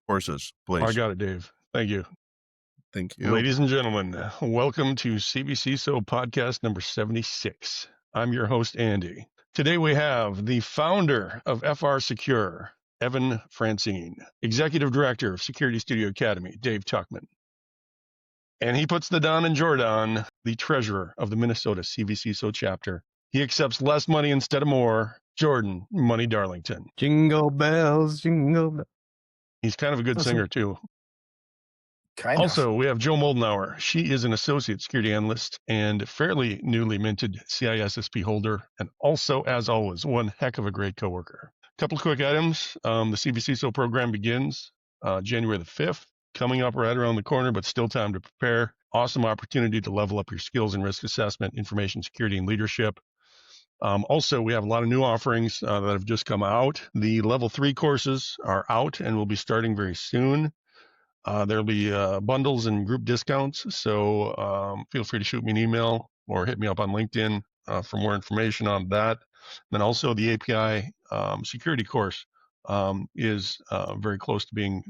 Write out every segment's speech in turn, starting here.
courses, I please. got it, Dave. Thank you. Thank you. Ladies and gentlemen, welcome to CVCISO podcast number 76. I'm your host, Andy. Today we have the founder of FR Secure, Evan Francine, Executive Director of Security Studio Academy, Dave Tuckman. And he puts the Don in Jordan, the treasurer of the Minnesota CVCISO chapter. He accepts less money instead of more, Jordan Money Darlington. Jingle bells, jingle bells. He's kind of a good singer too. Kind Also, we have Joe Moldenauer. She is an associate security analyst and fairly newly minted CISSP holder, and also, as always, one heck of a great coworker. A couple of quick items. The CVCISO program begins January the 5th, coming up right around the corner, but still time to prepare. Awesome opportunity to level up your skills in risk assessment, information security, and leadership. Also, we have a lot of new offerings that have just come out. The level 3 courses are out and will be starting very soon. There'll be bundles and group discounts, so feel free to shoot me an email or hit me up on LinkedIn for more information on that. And also the API security course is very close to being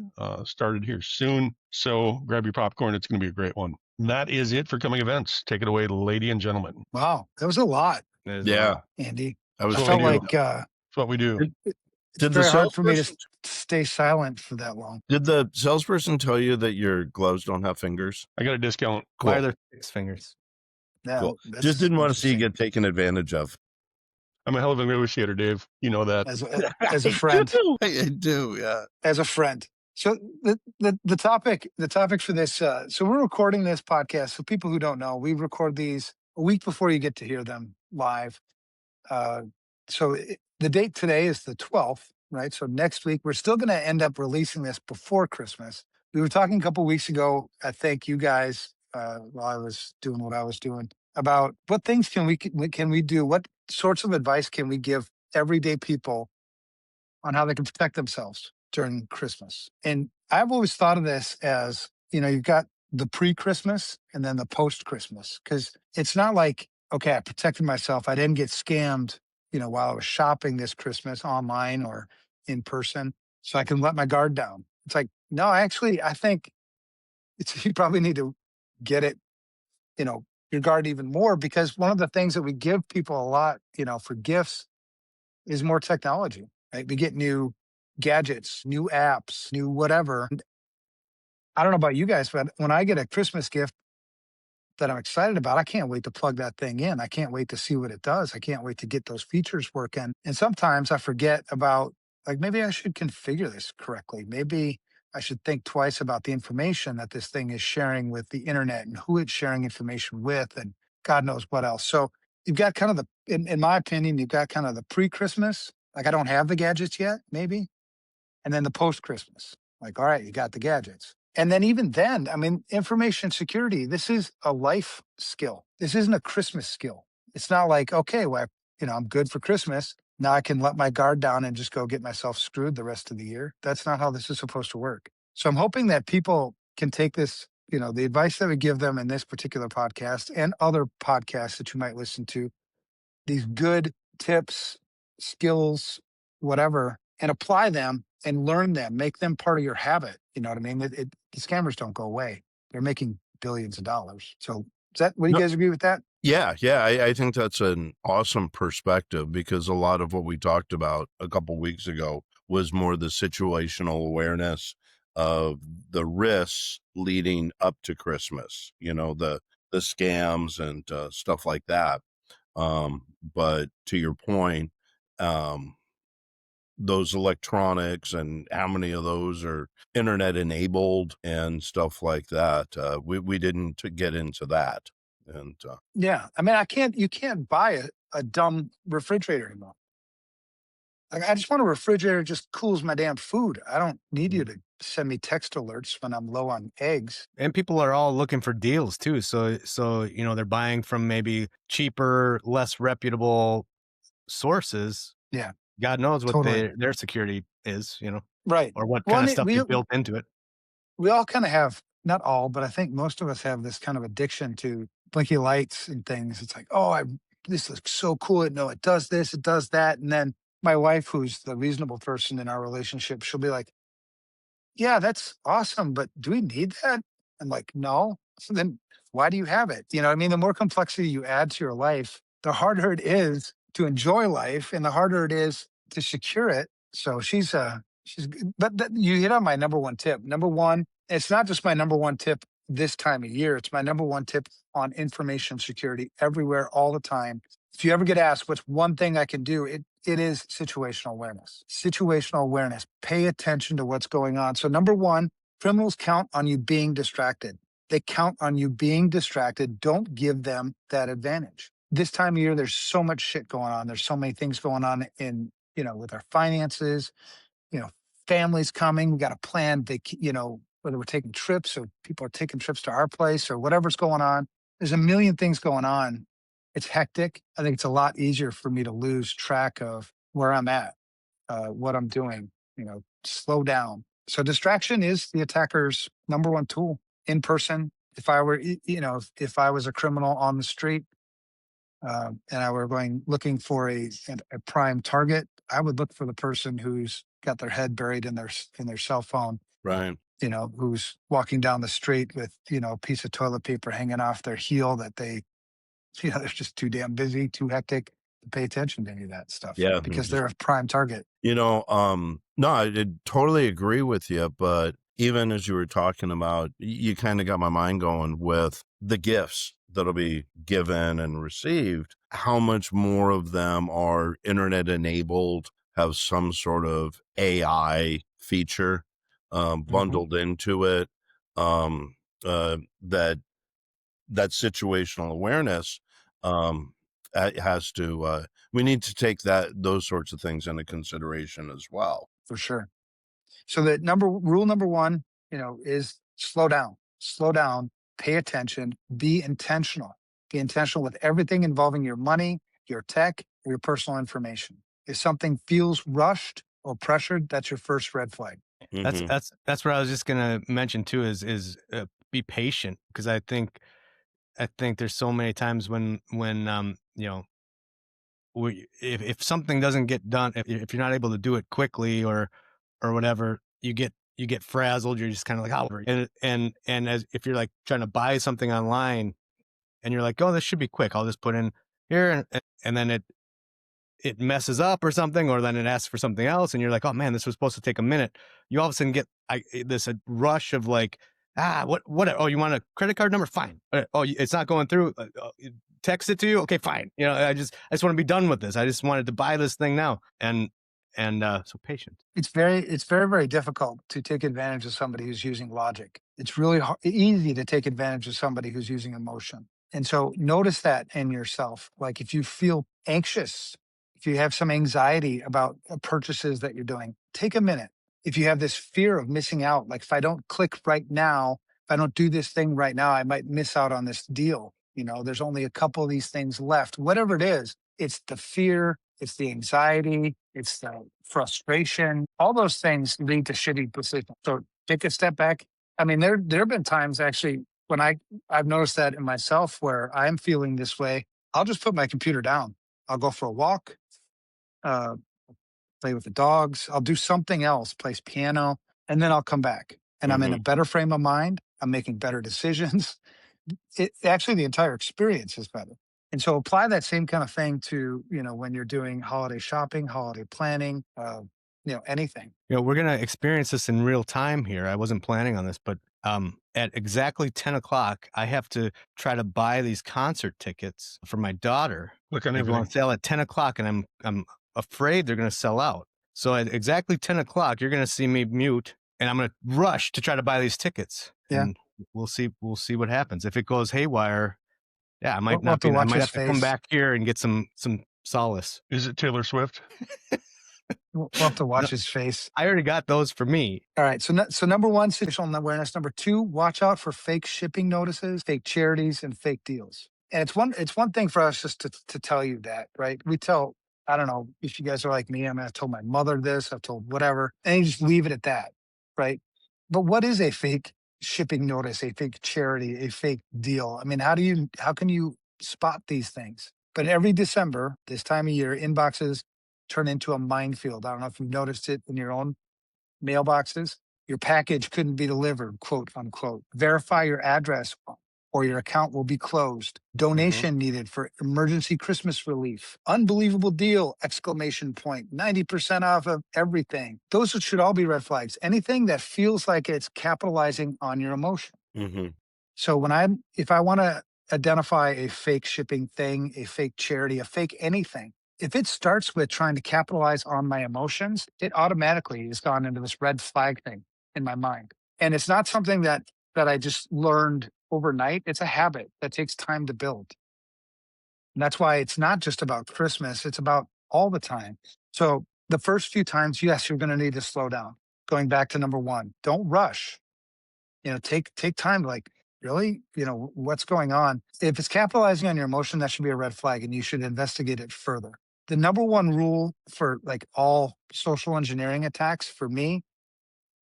started here soon, so grab your popcorn. It's going to be a great one. And that is it for coming events. Take it away, ladies and gentlemen. Wow, that was a lot, Yeah, Andy. I was I That's felt what we like That's what we do. it's Did the very hard for me to salesperson stay silent for that long. did the salesperson tell you that your gloves don't have fingers? I got a discount. Why are Cool. there 6 fingers? Yeah, Cool. that's Just didn't want to see you interesting. get taken advantage of. I'm a hell of a negotiator, Dave. You know that. As a friend, I do, yeah. as a friend. So the topic for this. So we're recording this podcast. For people who don't know, we record these a week before you get to hear them live. The date today is the 12th, right? So next week we're still going to end up releasing this before Christmas. We were talking a couple weeks ago. I thank you guys while I was doing what I was doing about what things can we do? What sorts of advice can we give everyday people on how they can protect themselves during Christmas? And I've always thought of this as, you've got the pre-Christmas and then the post-Christmas, because it's not like, okay, I protected myself. I didn't get scammed, while I was shopping this Christmas online or in person, so I can let my guard down. It's like, no, actually, I think you probably need to get it, your guard even more, because one of the things that we give people a lot, for gifts is more technology, right? We get new gadgets, new apps, new whatever. I don't know about you guys, but when I get a Christmas gift that I'm excited about, I can't wait to plug that thing in. I can't wait to see what it does. I can't wait to get those features working. And sometimes I forget about, like, maybe I should configure this correctly. Maybe I should think twice about the information that this thing is sharing with the internet and who it's sharing information with and God knows what else. So you've got kind of in my opinion, you've got kind of the pre-Christmas, like I don't have the gadgets yet, maybe. And then the post-Christmas, like, all right, you got the gadgets. And then even then, I mean, information security, this is a life skill. This isn't a Christmas skill. It's not like, okay, well, I'm good for Christmas. Now I can let my guard down and just go get myself screwed the rest of the year. That's not how this is supposed to work. So I'm hoping that people can take this, the advice that we give them in this particular podcast and other podcasts that you might listen to, these good tips, skills, whatever, and apply them and learn them, make them part of your habit. You know what I mean? The scammers don't go away. They're making billions of dollars. So would you guys agree with that? Yeah. I think that's an awesome perspective, because a lot of what we talked about a couple weeks ago was more the situational awareness of the risks leading up to Christmas, the scams and stuff like that. But to your point, those electronics and how many of those are internet enabled and stuff like that. We didn't get into that. And Yeah. I mean, you can't buy a dumb refrigerator anymore. Like, I just want a refrigerator that just cools my damn food. I don't need you to send me text alerts when I'm low on eggs. And people are all looking for deals too. So they're buying from maybe cheaper, less reputable sources. Yeah. God knows what Totally. their security is, Right. or what kind of stuff they built into it. We all kind of have, not all, but I think most of us have this kind of addiction to blinky lights and things. It's like, oh, this looks so cool. It does this, it does that. And then my wife, who's the reasonable person in our relationship, she'll be like, yeah, that's awesome, but do we need that? I'm like, no. So then why do you have it? You know, what I mean, the more complexity you add to your life, the harder it is to enjoy life and the harder it is to secure it. So she's good. But you hit on my number one tip. Number one, it's not just my number one tip this time of year. It's my number one tip on information security everywhere, all the time. If you ever get asked what's one thing I can do, it is situational awareness. Situational awareness. Pay attention to what's going on. So number one, criminals count on you being distracted. They count on you being distracted. Don't give them that advantage. This time of year, there's so much shit going on. There's so many things going on in, with our finances, you know, families coming. We got to plan, whether we're taking trips or people are taking trips to our place or whatever's going on. There's a million things going on. It's hectic. I think it's a lot easier for me to lose track of where I'm at, what I'm doing, slow down. So distraction is the attacker's number one tool in person. If I were, if I was a criminal on the street, and I were looking for a prime target, I would look for the person who's got their head buried in their cell phone, Right. who's walking down the street with, a piece of toilet paper hanging off their heel that they, they're just too damn busy, too hectic to pay attention to any of that stuff Yeah. because they're a prime target. No, I did totally agree with you, but even as you were talking about, you kind of got my mind going with the gifts that'll be given and received. How much more of them are internet enabled, have some sort of AI feature bundled into it, that situational awareness has to we need to take those sorts of things into consideration as well. For sure. So the rule number one, is slow down, pay attention, be intentional with everything involving your money, your tech, or your personal information. If something feels rushed or pressured, that's your first red flag. That's Mhm. that's what I was just gonna mention too. Is be patient, because I think there's so many times when if something doesn't get done, if you're not able to do it quickly or whatever, you get frazzled. You're just kind of like, oh, and as if you're like trying to buy something online and you're like, oh, this should be quick. I'll just put in here, and then it messes up or something, or then it asks for something else, and you're like, oh man, this was supposed to take a minute. You all of a sudden get this rush of like, what? Oh, you want a credit card number? Fine. Oh, it's not going through. Text it to you. Okay, fine. I just want to be done with this. I just wanted to buy this thing now, and so patient. It's very, very difficult to take advantage of somebody who's using logic. It's really easy to take advantage of somebody who's using emotion. And so notice that in yourself. Like if you feel anxious, if you have some anxiety about purchases that you're doing, take a minute. If you have this fear of missing out, like if I don't click right now, if I don't do this thing right now, I might miss out on this deal. There's only a couple of these things left. Whatever it is, it's the fear, it's the anxiety, it's the frustration. All those things lead to shitty decisions. So take a step back. I mean, there have been times actually when I've noticed that in myself where I'm feeling this way. I'll just put my computer down. I'll go for a walk, uh, play with the dogs. I'll do something else, play piano, and then I'll come back. And I'm in a Mhm. better frame of mind. I'm making better decisions. Actually, the entire experience is better. And so apply that same kind of thing to, when you're doing holiday shopping, holiday planning, anything. We're gonna experience this in real time here. I wasn't planning on this, but at exactly 10 o'clock, I have to try to buy these concert tickets for my daughter. Click on They go on everything. sale at 10 o'clock, and I'm afraid they're gonna sell out. So at exactly 10 o'clock, you're gonna see me mute, and I'm gonna rush to try to buy these tickets. Yeah. And we'll see what happens. If it goes haywire, yeah, I might We'll have not to be. I watch might his have to come face. back here and get some solace. Is it Taylor Swift? We'll have to watch his face. I already got those for me. All right. So number one, situational awareness. Number two, watch out for fake shipping notices, fake charities, and fake deals. And it's one thing for us just to tell you that, right? I don't know if you guys are like me. I've told my mother this, I've told whatever, and you just leave it at that, right? But what is a fake shipping notice, a fake charity, a fake deal? I mean, how can you spot these things? But every December, this time of year, inboxes turn into a minefield. I don't know if you've noticed it in your own mailboxes. your package couldn't be delivered, quote unquote. Verify your address or your account will be closed. Donation needed for emergency Christmas relief. Unbelievable deal, exclamation point. 90% off of everything. Those should all be red flags. Anything that feels like it's capitalizing on your emotion. Mm-hmm. So if I want to identify a fake shipping thing, a fake charity, a fake anything, if it starts with trying to capitalize on my emotions, it automatically has gone into this red flag thing in my mind. And it's not something that I just learned overnight. It's a habit that takes time to build. And that's why it's not just about Christmas, it's about all the time. So the first few times, yes, you're going to need to slow down. Going back to number one, don't rush. Take time. Like, really, what's going on? If it's capitalizing on your emotion, that should be a red flag, and you should investigate it further. The number one rule for like all social engineering attacks for me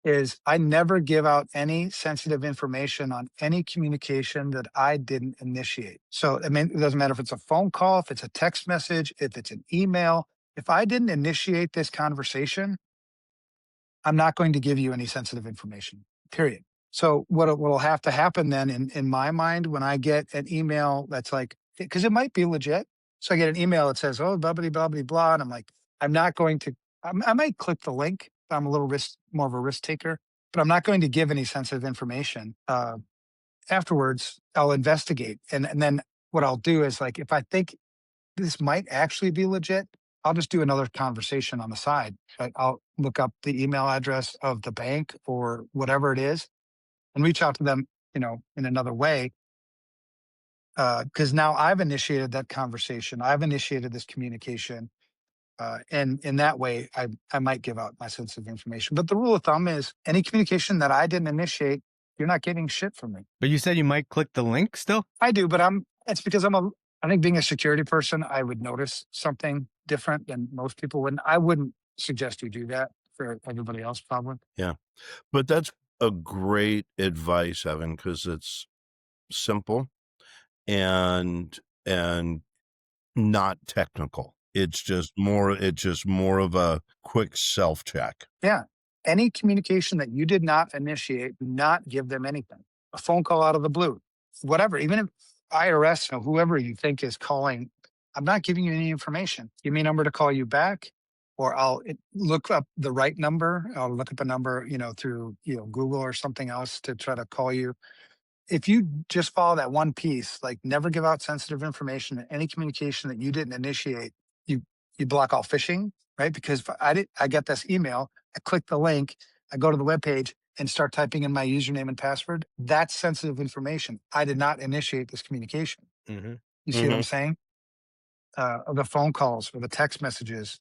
is I never give out any sensitive information on any communication that I didn't initiate. So, I mean, it doesn't matter if it's a phone call, if it's a text message, if it's an email. If I didn't initiate this conversation, I'm not going to give you any sensitive information, period. So what will have to happen then in my mind when I get an email that's like, because it might be legit. So I get an email that says, oh, blah, blah, blah, blah, blah. And I'm like, I'm not going to, I might click the link. I'm a little more of a risk taker, but I'm not going to give any sensitive information. Afterwards, I'll investigate. And then what I'll do is like, if I think this might actually be legit, I'll just do another conversation on the side. Right? I'll look up the email address of the bank or whatever it is and reach out to them, in another way. Because now I've initiated that conversation. I've initiated this communication. And in that way, I might give out my sensitive information. But the rule of thumb is any communication that I didn't initiate, you're not getting shit from me. But you said you might click the link still? I do, but it's because I think being a security person, I would notice something different than most people wouldn't. I wouldn't suggest you do that for everybody else, probably. Yeah. But that's a great advice, Evan, because it's simple and not technical. It's just more of a quick self-check. Yeah. Any communication that you did not initiate, do not give them anything. A phone call out of the blue, whatever, even if IRS or whoever you think is calling, I'm not giving you any information. Give me a number to call you back, or I'll look up the right number. I'll look up a number, through, Google or something else to try to call you. If you just follow that one piece, like never give out sensitive information, any communication that you didn't initiate, you block all phishing, right? Because if I get this email, I click the link, I go to the webpage and start typing in my username and password. That's sensitive information. I did not initiate this communication. Mm-hmm. You see what I'm saying? The phone calls or the text messages.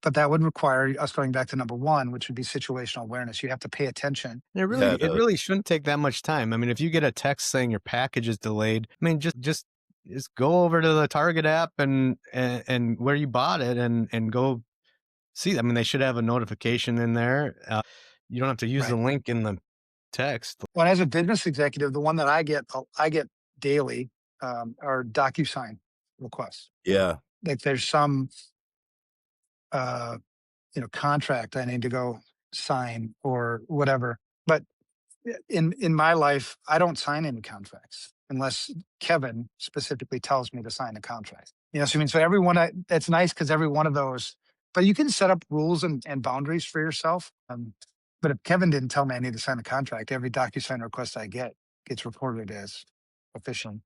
But that would require us going back to number one, which would be situational awareness. You have to pay attention. It really shouldn't take that much time. I mean, if you get a text saying your package is delayed, I mean, just go over to the Target app and where you bought it and go see. I mean, they should have a notification in there. You don't have to use the link in the text. Well, as a business executive, the one that I get daily are DocuSign requests. Yeah. Like there's some contract I need to go sign or whatever. But in my life, I don't sign any contracts unless Kevin specifically tells me to sign a contract. You know what I mean? So everyone, that's nice because every one of those, but you can set up rules and boundaries for yourself. But if Kevin didn't tell me I need to sign a contract, every DocuSign request I get gets reported as a phishing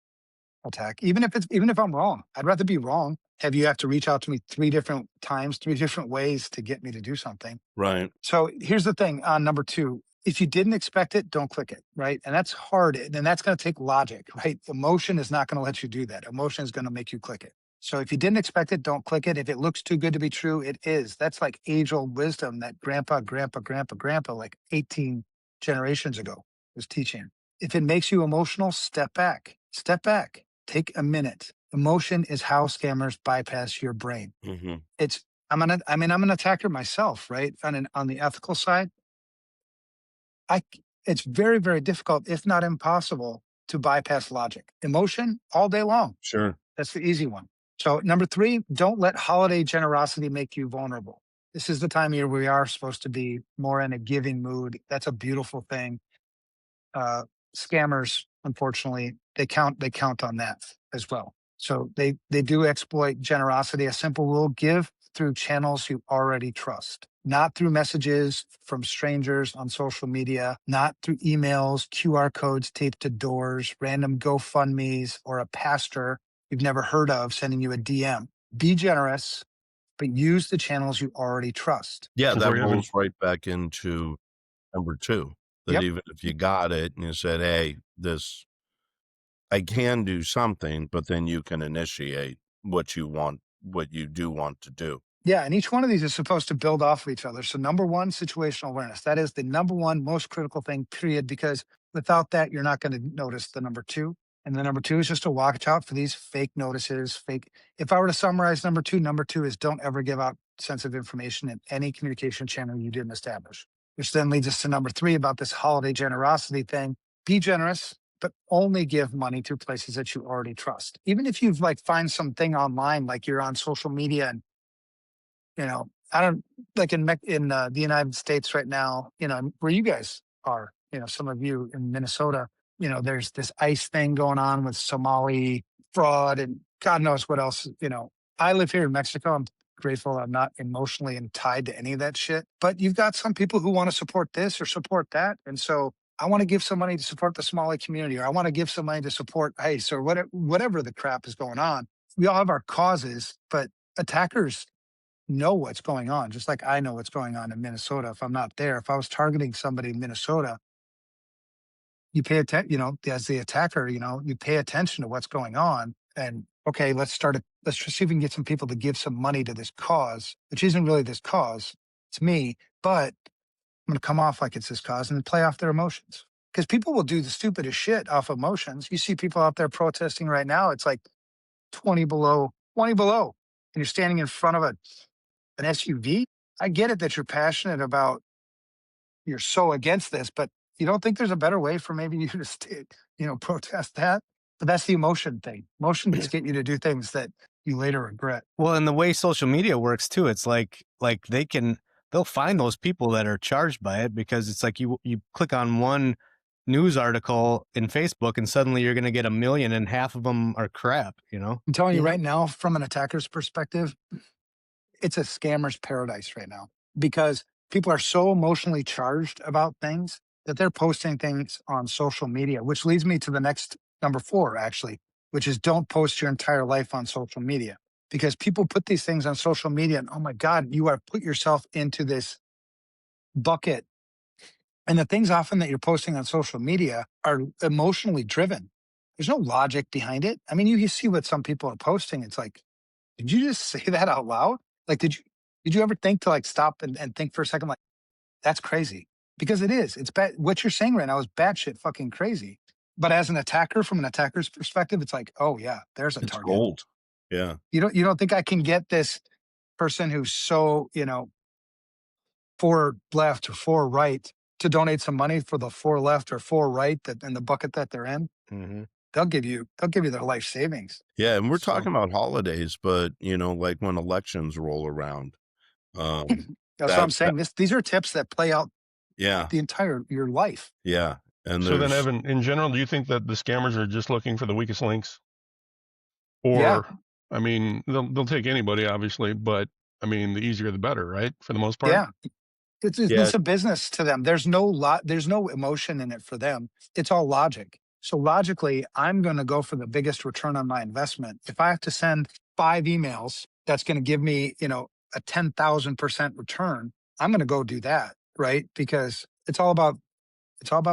attack. Even if I'm wrong, I'd rather be wrong. Have you have to reach out to me 3 different times, 3 different ways to get me to do something. Right. So here's the thing on number 2. If you didn't expect it, don't click it, right? And that's hard. And that's going to take logic, right? Emotion is not going to let you do that. Emotion is going to make you click it. So if you didn't expect it, don't click it. If it looks too good to be true, it is. That's like age-old wisdom that grandpa, like 18 generations ago was teaching. If it makes you emotional, step back. Step back. Take a minute. Emotion is how scammers bypass your brain. Mm-hmm. I'm an attacker myself, right? On the ethical side, it's very, very difficult, if not impossible, to bypass logic. Emotion all day long. Sure. That's the easy one. So number 3, don't let holiday generosity make you vulnerable. This is the time of year we are supposed to be more in a giving mood. That's a beautiful thing. uh, Scammers, unfortunately, they count on that as well. So they do exploit generosity. A simple rule: give through channels you already trust, not through messages from strangers on social media, not through emails, QR codes taped to doors, random GoFundMe's, or a pastor you've never heard of sending you a DM. Be generous, but use the channels you already trust. Yeah, And that Corey, rolls right back into number 2, that Yep. even if you got it and you said, "Hey, this I can do something," but then you can initiate what you do want to do. Yeah, and each one of these is supposed to build off of each other. So number one, situational awareness. That is the number one most critical thing, period, because without that, you're not going to notice the number two. And the number two is just to watch out for these fake notices, fake. If I were to summarize number two is don't ever give out sensitive information in any communication channel you didn't establish. Which then leads us to number three about this holiday generosity thing. Be generous, but only give money to places that you already trust. Even if you've like find something online, like you're on social media and I don't like in the United States right now, where you guys are, some of you in Minnesota, there's this ICE thing going on with Somali fraud and God knows what else. I live here in Mexico. I'm grateful I'm not emotionally and tied to any of that shit. But you've got some people who want to support this or support that. And so I want to give some money to support the Somali community, or I want to give some money to support ICE or whatever the crap is going on. We all have our causes, but attackers know what's going on, just like I know what's going on in Minnesota. If I'm not there, if I was targeting somebody in Minnesota, you pay attention, as the attacker, you pay attention to what's going on. And okay, let's just see if we can get some people to give some money to this cause, which isn't really this cause. It's me, but I'm going to come off like it's this cause and play off their emotions. Because people will do the stupidest shit off emotions. You see people out there protesting right now. It's like 20 below, and you're standing in front of an SUV. I get it that you're passionate about, you're so against this, but you don't think there's a better way for maybe you to protest that? But that's the emotion thing. Emotions get you to do things that you later regret. Well, and the way social media works too, it's like they'll find those people that are charged by it, because it's like you click on one news article in Facebook and suddenly you're going to get 1 million and half of them are crap, I'm telling you Yeah. right now, from an attacker's perspective, it's a scammer's paradise right now, because people are so emotionally charged about things that they're posting things on social media, which leads me to the next number four, actually, which is don't post your entire life on social media, because people put these things on social media and oh my God, you are put yourself into this bucket. And the things often that you're posting on social media are emotionally driven. There's no logic behind it. I mean, you see what some people are posting. It's like, did you just say that out loud? Like, did you ever think to like stop and think for a second, like, that's crazy? Because it is. It's bad. What you're saying right now is batshit fucking crazy. But as an attacker, from an attacker's perspective, it's like, oh yeah, there's a It's target. gold. Yeah. You don't think I can get this person who's so, four left or four right to donate some money for the four left or four right that in the bucket that they're in? Mm-hmm. They'll give you their life savings. Yeah, and we're So talking about holidays, but, like when elections roll around, that's what that I'm saying. These are tips that play out yeah, the entire your life. yeah, and So then, there's Evan, in general, do you think that the scammers are just looking for the weakest links? Yeah, Or, I mean, they'll take anybody, obviously, but I mean, the easier the better, right? For the most part. yeah. yeah, It's a business to them. There's no emotion in it for them. It's all logic. So logically, I'm going to go for the biggest return on my investment. If I have to send 5 emails, that's going to give me, a 10,000% return. I'm going to go do that, right? Because it's all about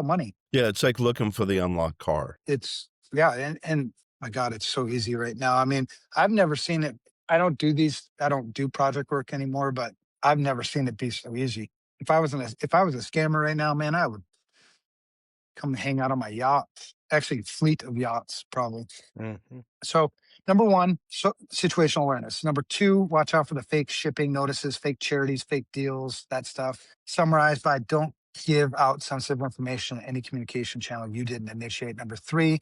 money. yeah, it's like looking for the unlocked car. It's yeah, and my God, it's so easy right now. I mean, I've never seen it. I don't do project work anymore, but I've never seen it be so easy. If I was a scammer right now, man, I would come hang out on my yacht. Actually, fleet of yachts, probably. Mm-hmm. So number one, situational awareness. Number two, watch out for the fake shipping notices, fake charities, fake deals, that stuff. Summarized by don't give out sensitive information in any communication channel you didn't initiate. Number three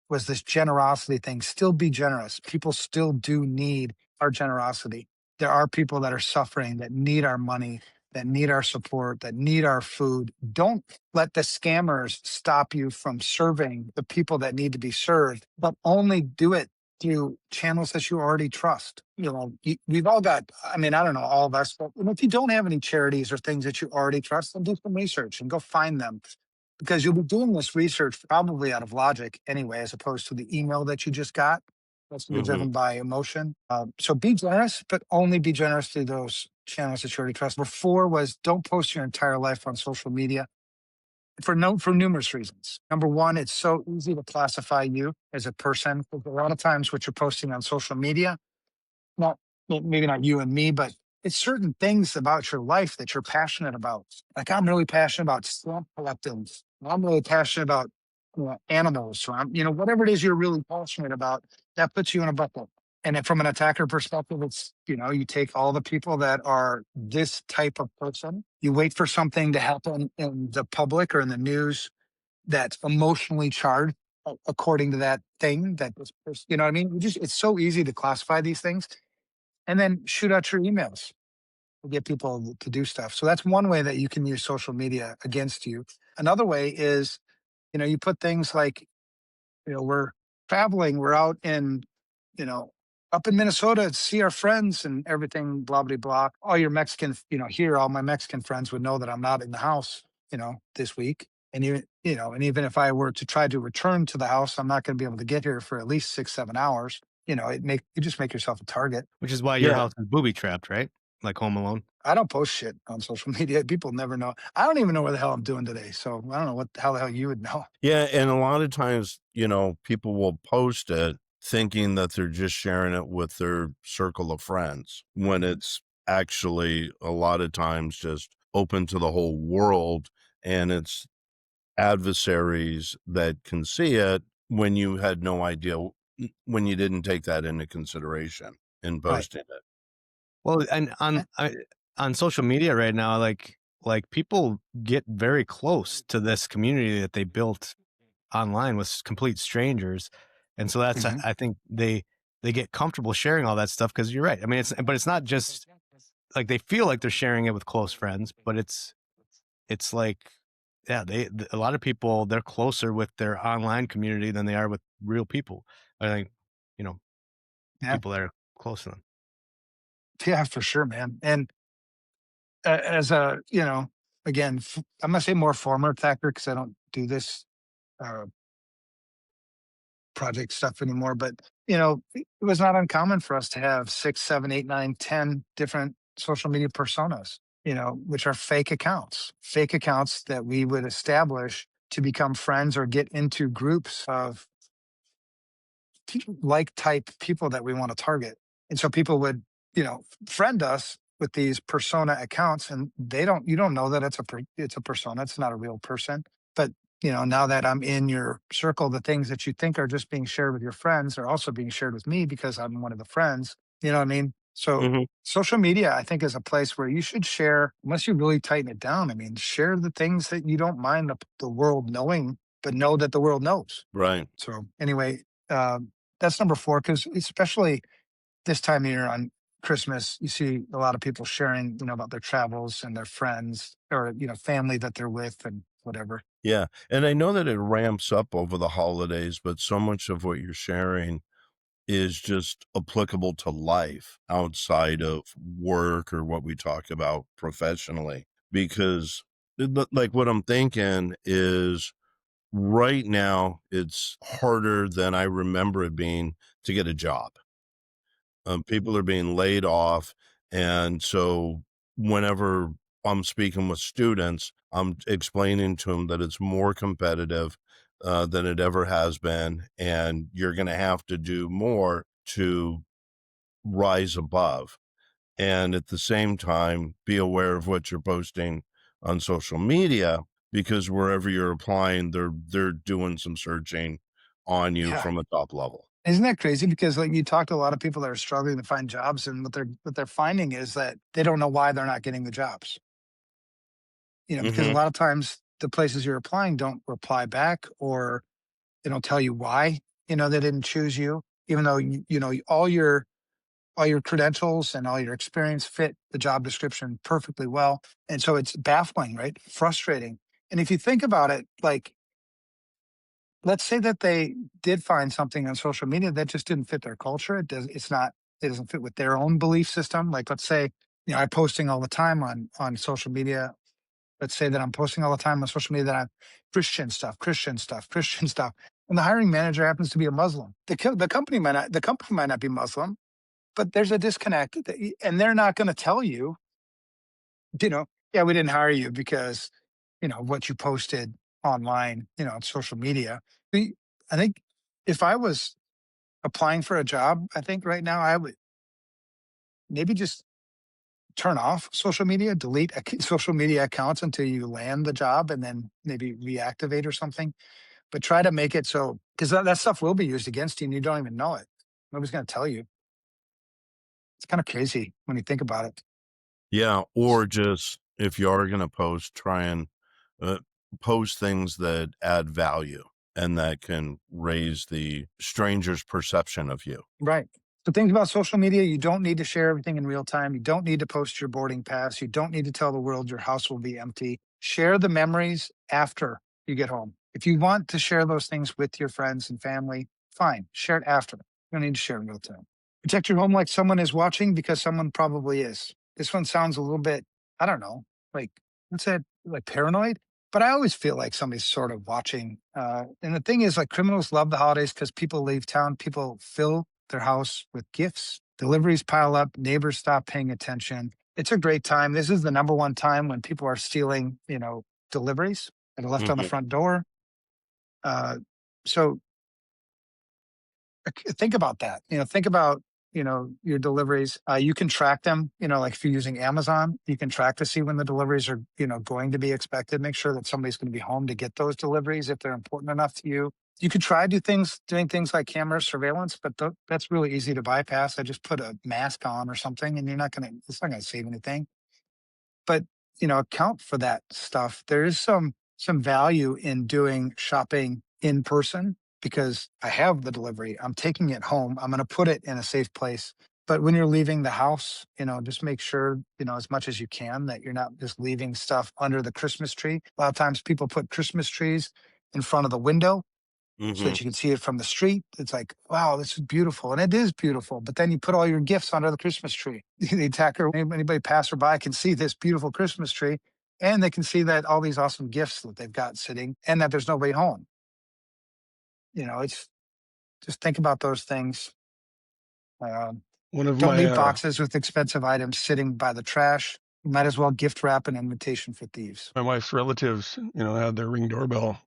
was this generosity thing. Still be generous. People still do need our generosity. there are people that are suffering, that need our money, that need our support, that need our food. Don't let the scammers stop you from serving the people that need to be served, but only do it through channels that you already trust. We've all got, I mean, I don't know, all of us, but if you don't have any charities or things that you already trust, then do some research and go find them, because you'll be doing this research probably out of logic anyway, as opposed to the email that you just got. That's be Hmm. driven by emotion. So be generous, but only be generous to those channels that you already trust. Number four was don't post your entire life on social media for numerous reasons. Number one, it's so easy to classify you as a person. A lot of times, what you're posting on social media, not maybe not you and me, but it's certain things about your life that you're passionate about. Like I'm really passionate about stamp collecting. I'm really passionate about animals. So whatever it is you're really passionate about, that puts you in a bucket. And then from an attacker perspective, it's you take all the people that are this type of person. You wait for something to happen in the public or in the news that's emotionally charged according to that thing that this person, you know what I mean? It's so easy to classify these things and then shoot out your emails to get people to do stuff. So that's one way that you can use social media against you. Another way is, you put things like, we're traveling, we're out in, you know, up in Minnesota to see our friends and everything, blah, blah, blah. All your Mexican, here, all my Mexican friends would know that I'm not in the house, this week. And and even if I were to try to return to the house, I'm not going to be able to get here for at least 6, 7 hours. You just make yourself a target. Which is why your Yeah. house is booby trapped, right? Like Home Alone. I don't post shit on social media. People never know. I don't even know what the hell I'm doing today. So I don't know how the hell you would know. Yeah. And a lot of times, people will post it thinking that they're just sharing it with their circle of friends when it's actually a lot of times just open to the whole world, and it's adversaries that can see it when you had no idea, when you didn't take that into consideration in Right. posting it. Well, and on social media right now, like people get very close to this community that they built online with complete strangers, and so that's Mhm. I think they get comfortable sharing all that stuff because you're right. I mean, it's not just like they feel like they're sharing it with close friends, but it's like yeah, a lot of people they're closer with their online community than they are with real people. I think Yeah. people that are close to them. Yeah, for sure, man. And as a, again, I'm going to say more former attacker because I don't do this uh, project stuff anymore. But, it was not uncommon for us to have 6, 7, 8, 9, 10 different social media personas, which are fake accounts that we would establish to become friends or get into groups of like type people that we want to target. And so people would, friend us with these persona accounts, and you don't know that it's a persona. It's not a real person. But, now that I'm in your circle, the things that you think are just being shared with your friends are also being shared with me because I'm one of the friends. You know what I mean? So Hmm. social media, I think, is a place where you should share, unless you really tighten it down. I mean, share the things that you don't mind the world knowing, but know that the world knows. Right. So anyway, that's number four, because especially this time of year on Christmas, you see a lot of people sharing, about their travels and their friends or, family that they're with and whatever. Yeah. And I know that it ramps up over the holidays, but so much of what you're sharing is just applicable to life outside of work or what we talk about professionally. Because, like, what I'm thinking is right now, it's harder than I remember it being to get a job. People are being laid off. And so whenever I'm speaking with students, I'm explaining to them that it's more competitive than it ever has been. And you're going to have to do more to rise above. And at the same time, be aware of what you're posting on social media, because wherever you're applying, they're doing some searching on you Yeah. from a top level. Isn't that crazy? Because like you talk to a lot of people that are struggling to find jobs, and what they're finding is that they don't know why they're not getting the jobs. Because a Hmm. lot of times the places you're applying don't reply back, or they don't tell you why, they didn't choose you, even though all your all your credentials and all your experience fit the job description perfectly well. And so it's baffling, right? Frustrating. And if you think about it, like, let's say that they did find something on social media that just didn't fit their culture. It doesn't fit with their own belief system. Like, let's say, I'm posting all the time on social media. Let's say that I'm posting all the time on social media that I'm Christian stuff, Christian stuff, Christian stuff. And the hiring manager happens to be a Muslim. The company might not be Muslim, but there's a disconnect, and they're not going to tell you, yeah, we didn't hire you because, what you posted online, on social media. I think if I was applying for a job, I think right now I would maybe just turn off social media, delete social media accounts until you land the job, and then maybe reactivate or something. But try to make it so, because that stuff will be used against you and you don't even know it. Nobody's going to tell you. It's kind of crazy when you think about it. Yeah, or just if you are going to post, try and post things that add value and that can raise the stranger's perception of you. Right. So things about social media, you don't need to share everything in real time. You don't need to post your boarding pass. You don't need to tell the world your house will be empty. Share the memories after you get home. If you want to share those things with your friends and family, fine, share it after. You don't need to share in real time. Protect your home like someone is watching, because someone probably is. This one sounds a little bit, I don't know, like, what's that, like paranoid? But I always feel like somebody's sort of watching. And the thing is, like, criminals love the holidays because people leave town, people fill their house with gifts, deliveries pile up, neighbors stop paying attention. It's a great time. This is the number one time when people are stealing, deliveries that are left on the front door. So think about that. Think about, your deliveries. You can track them, like if you're using Amazon, you can track to see when the deliveries are, going to be expected. Make sure that somebody's going to be home to get those deliveries if they're important enough to you. You could try doing things like camera surveillance, but that's really easy to bypass. I just put a mask on or something, and it's not going to save anything. But, account for that stuff. There is some value in doing shopping in person, because I have the delivery. I'm taking it home. I'm going to put it in a safe place. But when you're leaving the house, just make sure, as much as you can, that you're not just leaving stuff under the Christmas tree. A lot of times people put Christmas trees in front of the window so that you can see it from the street. It's like, wow, this is beautiful. And it is beautiful. But then you put all your gifts under the Christmas tree. The attacker, anybody passerby can see this beautiful Christmas tree, and they can see that all these awesome gifts that they've got sitting, and that there's nobody home. It's just think about those things. One of Don't leave my boxes with expensive items sitting by the trash. You might as well gift wrap an invitation for thieves. my wife's relatives, had their Ring doorbell.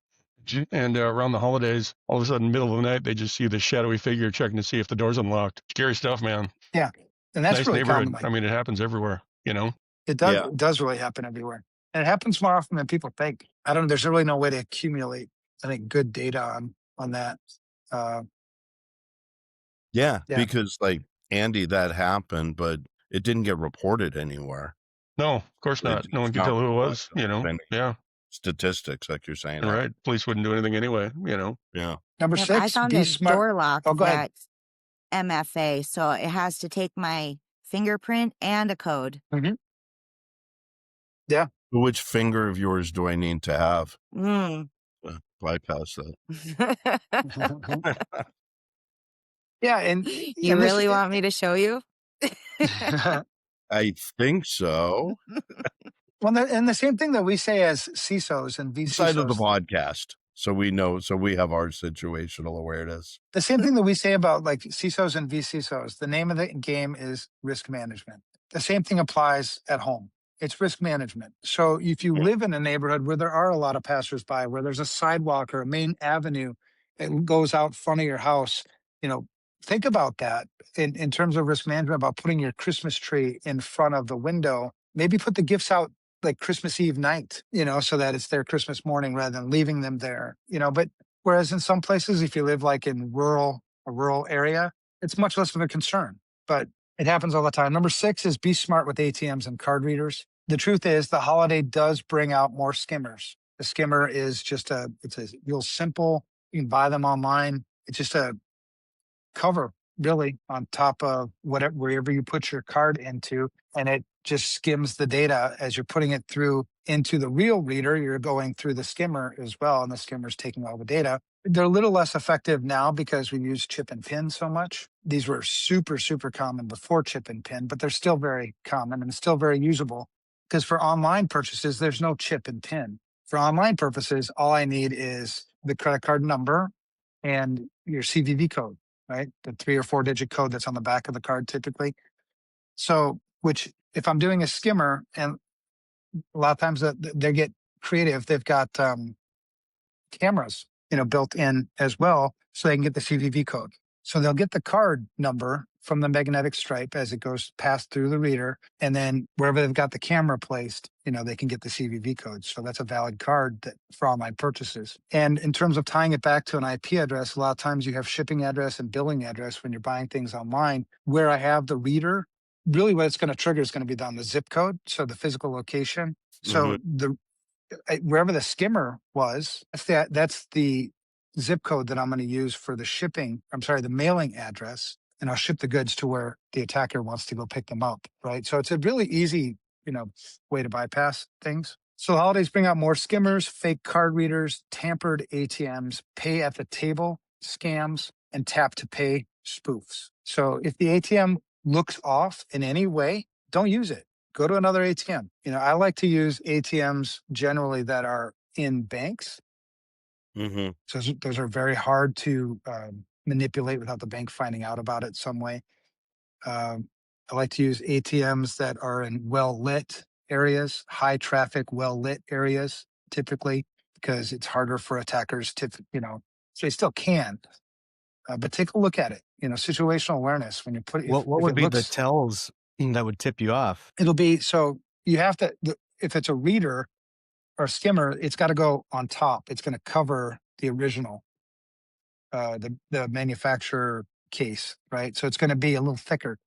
And around the holidays, all of a sudden, middle of the night, they just see this shadowy figure checking to see if the door's unlocked. Scary stuff, man. Yeah. And that's Nice really neighborhood. common. I mean, it happens everywhere, It does. Yeah. It does really happen everywhere, and it happens more often than people think. There's really no way to accumulate, I think, good data on that. Yeah, Yeah. because like Andy, that happened, but it didn't get reported anywhere. No, of course not. No one can tell who it was, Yeah. Statistics, like you're saying. Right. Police wouldn't do anything anyway, Yeah. Number Yep, 6, I found be a smart. door lock Oh, go ahead. that's MFA, so it has to take my fingerprint and a code. Yeah. Which finger of yours do I need to have? Bypass that. Yeah, and You really want me to show you? I think so. Well, and the same thing that we say as CISOs and Side of the VCISOs. podcast, so we know, so we have our situational awareness. The same thing that we say about like CISOs and VCISOs. The name of the game is risk management. The same thing applies at home. It's risk management. So if you live in a neighborhood where there are a lot of passersby, where there's a sidewalk or a main avenue that goes out front of your house, think about that in terms of risk management, about putting your Christmas tree in front of the window. Maybe put the gifts out like Christmas Eve night, so that it's their Christmas morning rather than leaving them there, but whereas in some places, if you live like in a rural area, it's much less of a concern, but it happens all the time. Number 6 is be smart with ATMs and card readers. The truth is the holiday does bring out more skimmers. The skimmer is just it's a real simple, you can buy them online. It's just a cover really on top of whatever, wherever you put your card into, and it just skims the data as you're putting it through into the real reader. You're going through the skimmer as well, and the skimmer's taking all the data. They're a little less effective now because we use chip and pin so much. These were super, super common before chip and pin, but they're still very common and still very usable, because for online purchases, there's no chip and pin. For online purposes, all I need is the credit card number and your CVV code, right? The 3 or 4 digit code that's on the back of the card typically. So, which if I'm doing a skimmer, and a lot of times they get creative, they've got cameras, built in as well, so they can get the CVV code. So they'll get the card number from the magnetic stripe as it goes past through the reader, and then wherever they've got the camera placed, they can get the CVV code. So that's a valid card for online purchases. And in terms of tying it back to an IP address, a lot of times you have shipping address and billing address when you're buying things online. Where I have the reader, really what it's going to trigger is going to be down the zip code, so the physical location. So wherever the skimmer was, that's the zip code that I'm going to use for the shipping. I'm sorry, the mailing address, and I'll ship the goods to where the attacker wants to go pick them up. Right. So it's a really easy, way to bypass things. So the holidays bring out more skimmers, fake card readers, tampered ATMs, pay at the table scams, and tap to pay spoofs. So if the ATM looks off in any way, don't use it. Go to another ATM. I like to use ATMs generally that are in banks. So those are very hard to manipulate without the bank finding out about it some way. I like to use ATMs that are in well-lit areas, high traffic, well-lit areas, typically, because it's harder for attackers to, they still can. But take a look at it. Situational awareness. When you put What would be the tells that would tip you off? It'll be, so you have to, if it's a reader or skimmer, it's got to go on top. It's going to cover the original, the manufacturer case, right? So it's going to be a little thicker.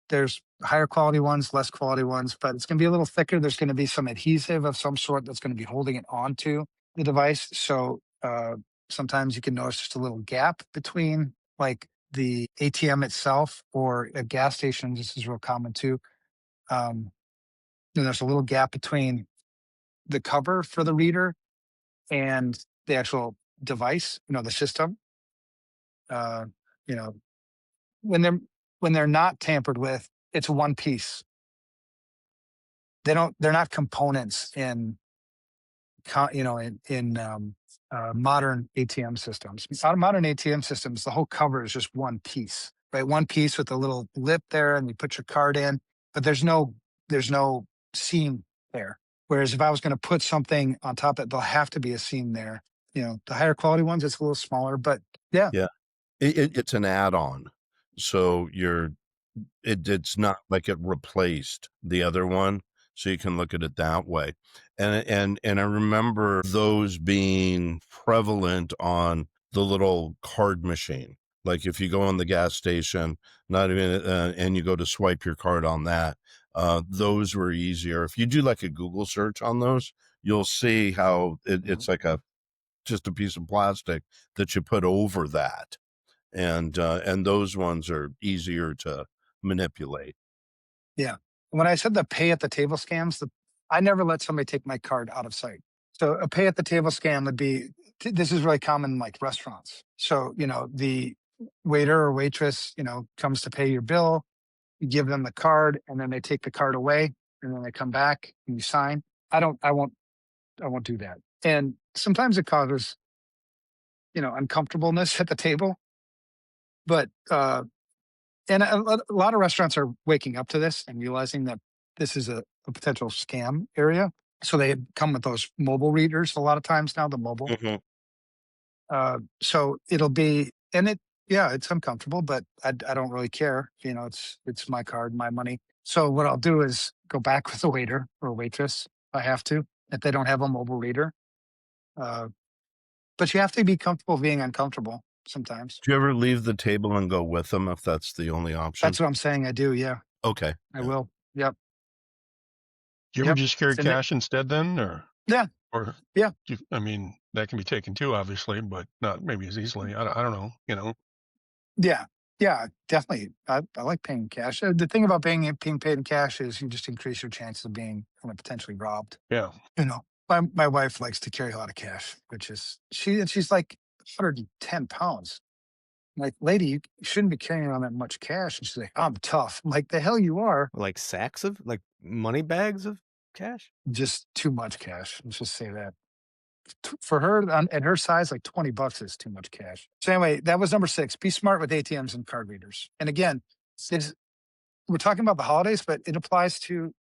There's higher quality ones, less quality ones, but it's going to be a little thicker. There's going to be some adhesive of some sort that's going to be holding it onto the device. So sometimes you can notice just a little gap between like the ATM itself or a gas station. This is real common too. Then there's a little gap between the cover for the reader and the actual device, the system. You know, when they're not tampered with, it's one piece. They're not components in modern ATM systems. Out of modern ATM systems, the whole cover is just one piece, right? One piece with a little lip there, and you put your card in, but there's no seam there. Whereas if I was going to put something on top of it, there'll have to be a seam there. The higher quality ones, it's a little smaller, but yeah. It's an add-on. So it's not like it replaced the other one. So you can look at it that way. And I remember those being prevalent on the little card machine. Like if you go on the gas station, not even, and you go to swipe your card on that, those were easier. If you do like a Google search on those, you'll see how it's like just a piece of plastic that you put over that. And those ones are easier to manipulate. Yeah. When I said the pay at the table scams, I never let somebody take my card out of sight. So a pay at the table scam would be, this is really common in like restaurants. So, the waiter or waitress, comes to pay your bill, you give them the card, and then they take the card away, and then they come back and you sign. I won't do that. And sometimes it causes, uncomfortableness at the table. But and a lot of restaurants are waking up to this and realizing that this is a potential scam area. So they come with those mobile readers a lot of times now, the mobile. So it'll be, and it's uncomfortable, but I don't really care. It's my card, my money. So what I'll do is go back with the waiter or waitress if I have to, if they don't have a mobile reader. But you have to be comfortable being uncomfortable sometimes. Do you ever leave the table and go with them if that's the only option? That's what I'm saying. I do. Yeah. Okay. I will. Yep. Do you ever just carry cash instead then, or? Yeah. Or yeah. I mean, that can be taken too, obviously, but not maybe as easily. I don't know. Yeah. Yeah, definitely. I like paying cash. The thing about being paid in cash is you just increase your chances of being potentially robbed. Yeah. You know, my wife likes to carry a lot of cash, which is she's like 110 pounds. I'm like, lady, you shouldn't be carrying around that much cash. And she's like, I'm tough. I'm like, the hell you are. Like sacks of like money bags of cash. Just too much cash. Let's just say that. For her at her size, like $20 is too much cash. So anyway, that was number 6. Be smart with ATMs and card readers. And again, we're talking about the holidays, but it applies to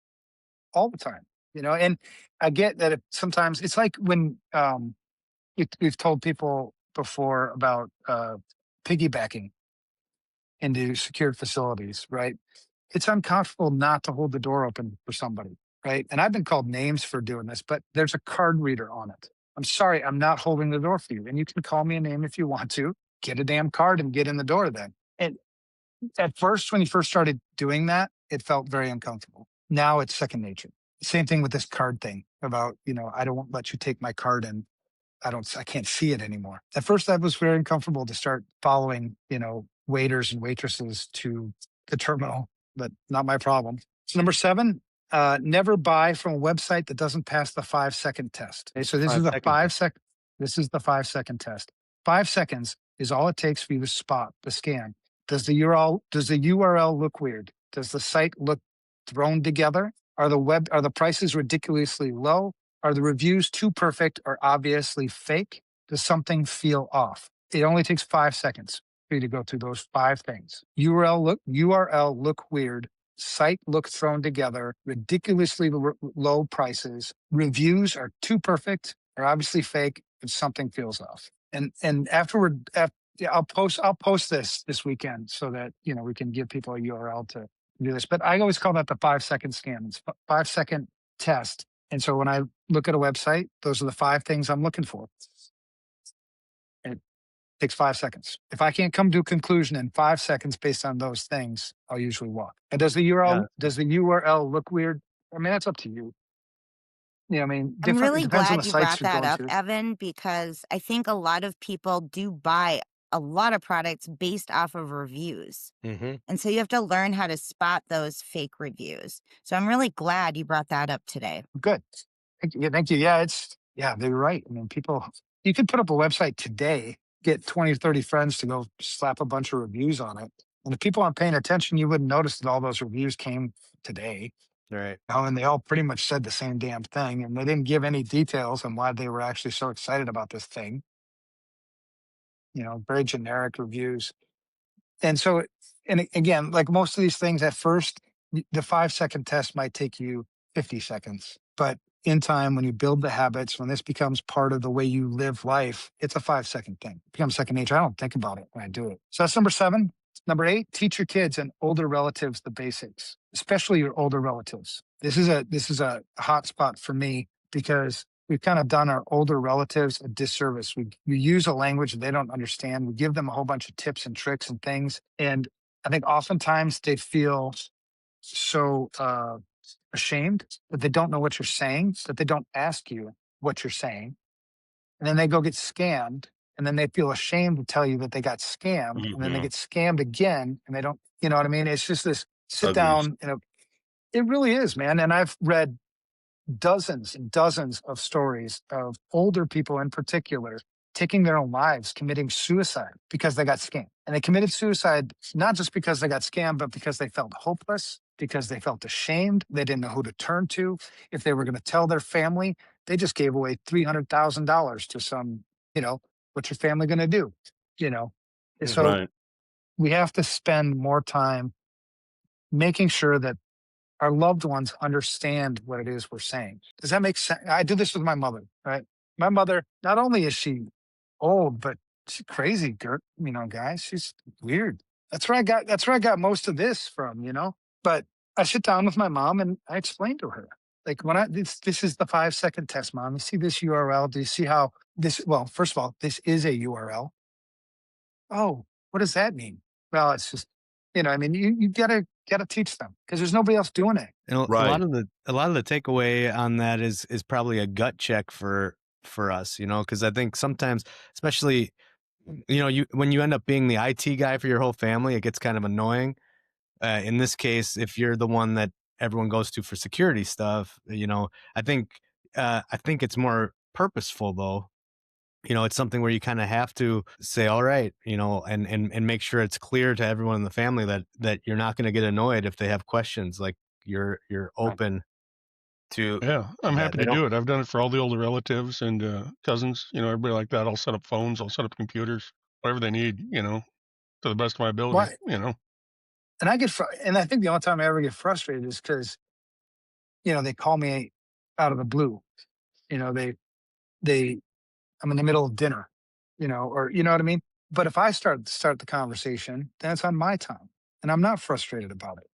all the time. And I get that sometimes it's like when we've told people before about piggybacking into secured facilities, right? It's uncomfortable not to hold the door open for somebody, right? And I've been called names for doing this, but there's a card reader on it. I'm sorry, I'm not holding the door for you. And you can call me a name if you want to. Get a damn card and get in the door then. And at first, when you first started doing that, it felt very uncomfortable. Now it's second nature. Same thing with this card thing about, I don't let you take my card and I can't see it anymore. At first, that was very uncomfortable to start following, waiters and waitresses to the terminal, but not my problem. So number 7, never buy from a website that doesn't pass the 5-second test. Okay, so this is a 5-second. This is the 5-second test. 5 seconds is all it takes for you to spot the scam. Does the URL look weird? Does the site look thrown together? Are the prices ridiculously low? Are the reviews too perfect or obviously fake? Does something feel off? It only takes 5 seconds for you to go through those 5 things. URL look weird. Site look thrown together. Ridiculously low prices. Reviews are too perfect or obviously fake. If something feels off. And afterward, yeah, I'll post this weekend so that we can give people a URL to do this. But I always call that the 5-second scam. It's 5-second test. And so when I look at a website, those are the 5 things I'm looking for. It takes 5 seconds. If I can't come to a conclusion in 5 seconds based on those things, I'll usually walk. And does the URL look weird? I mean, that's up to you. I mean, I'm it really depends on the glad you sites brought you're that going up, to. Evan, because I think a lot of people do buy a lot of products based off of reviews. Mm-hmm. And so you have to learn how to spot those fake reviews. So I'm really glad you brought that up today. Good. Thank you. Yeah, they're right. I mean, you could put up a website today, get 20 or 30 friends to go slap a bunch of reviews on it. And if people aren't paying attention, you wouldn't notice that all those reviews came today. Right. And they all pretty much said the same damn thing. And they didn't give any details on why they were actually so excited about this thing. Very generic reviews. And so, and again, like most of these things at first, the 5-second test might take you 50 seconds. But in time, when you build the habits, when this becomes part of the way you live life, it's a 5-second thing. It becomes second nature. I don't think about it when I do it. So that's number 7. Number 8, teach your kids and older relatives the basics, especially your older relatives. This is a hot spot for me because we've kind of done our older relatives a disservice. We use a language they don't understand. We give them a whole bunch of tips and tricks and things. And I think oftentimes they feel so ashamed that they don't know what you're saying, that they don't ask you what you're saying. And then they go get scammed. And then they feel ashamed to tell you that they got scammed. And then they Mhm. get scammed again. And they don't, you know what I mean? It's just this sit Ugly. down. It really is, man. And I've read dozens and dozens of stories of older people in particular taking their own lives, committing suicide because they got scammed. And they committed suicide not just because they got scammed, but because they felt hopeless, because they felt ashamed. They didn't know who to turn to. If they were going to tell their family, they just gave away $300,000 to some, what's your family going to do? And so Right. we have to spend more time making sure that our loved ones understand what it is we're saying. Does that make sense? I do this with my mother, right? My mother, not only is she old, but she's crazy, guys. She's weird. That's where I got most of this from, But I sit down with my mom and I explain to her. Like this is the 5-second test, mom. You see this URL? Do you see how first of all, this is a URL. Oh, what does that mean? Well, it's just, I mean, you gotta teach them because there's nobody else doing it. And a Right. lot of the takeaway on that is probably a gut check for us, because I think sometimes, especially when you end up being the IT guy for your whole family, it gets kind of annoying. In this case, if you're the one that everyone goes to for security stuff, I think it's more purposeful though. It's something where you kind of have to say, all right, and make sure it's clear to everyone in the family that you're not going to get annoyed if they have questions. Like you're Right. open to Yeah, I'm that. happy to do it. I've done it for all the older relatives and cousins, everybody like that. I'll set up phones, I'll set up computers, whatever they need, to the best of my ability, Why? And and I think the only time I ever get frustrated is because they call me out of the blue. They I'm in the middle of dinner, or you know what I mean. But if I start the conversation, then it's on my time, and I'm not frustrated about it.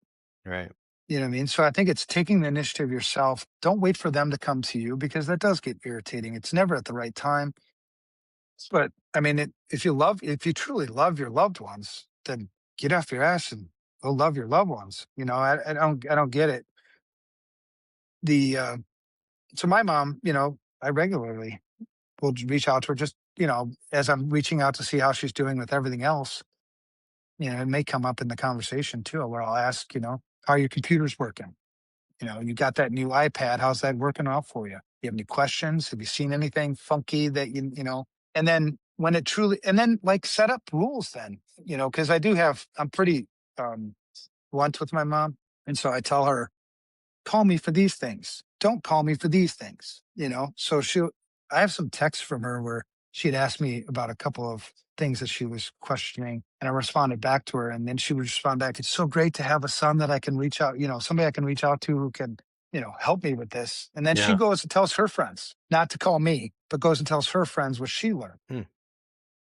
Right. You know what I mean? So I think it's taking the initiative yourself. Don't wait for them to come to you because that does get irritating. It's never at the right time. But I mean, if you truly love your loved ones, then get off your ass and go love your loved ones. I don't get it. The So my mom, I regularly will reach out to her just as I'm reaching out to see how she's doing with everything else. It may come up in the conversation too, where I'll ask, how are your computers working? You got that new iPad. How's that working out for you? You have any questions? Have you seen anything funky that and then and then like set up rules then, because I'm pretty blunt with my mom. And so I tell her, call me for these things. Don't call me for these things, So I have some texts from her where she had asked me about a couple of things that she was questioning, and I responded back to her, and then she would respond back. It's so great to have a son that I can reach out, somebody I can reach out to who can, help me with this. And then she Yeah. goes and tells her friends, not to call me, but goes and tells her friends what she learned. Hmm.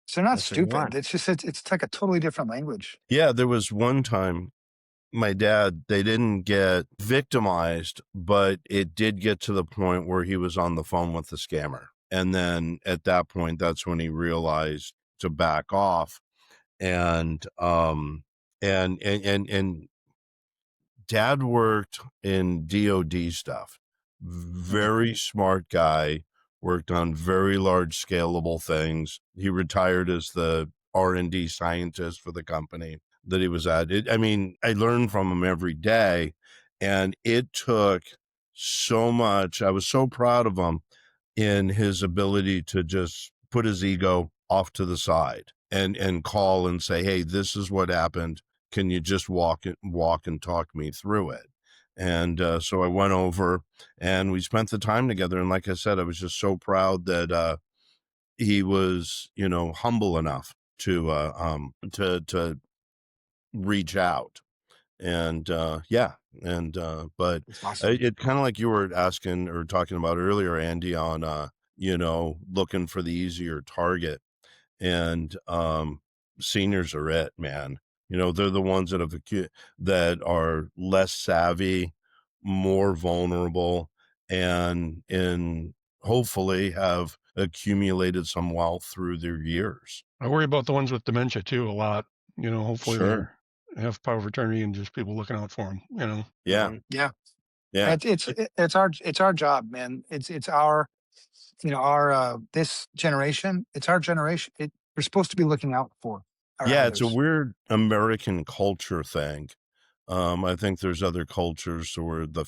So they're not That's what you stupid. want. It's just it's like a totally different language. Yeah, there was one time my dad, they didn't get victimized, but it did get to the point where he was on the phone with the scammer. And then at that point, that's when he realized to back off. And and dad worked in DoD stuff. Mhm. Very smart guy, worked on very large scalable things. He retired as the R&D scientist for the company that he was at. I mean, I learned from him every day, and it took so much. I was so proud of him in his ability to just put his ego off to the side and call and say, "Hey, this is what happened. Can you just walk and talk me through it?" And so I went over and we spent the time together. And like I said, I was just so proud that he was, humble enough to reach out. And yeah, and but It's awesome. it kind of like you were asking or talking about earlier, Andy, on looking for the easier target. And seniors are it, man. They're the ones that are less savvy, more vulnerable, and hopefully have accumulated some wealth through their years. I worry about the ones with dementia too a lot. Hopefully Sure. they have power of attorney and just people looking out for them. Yeah. Mhm. Yeah. Yeah. It's our job, man. It's our our this generation. It's our generation. We're supposed to be looking out for our Yeah. It's a elders. weird American culture thing. I think there's other cultures where the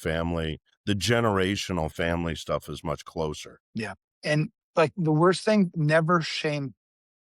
generational family stuff is much closer. Yeah. And like the worst thing, never shame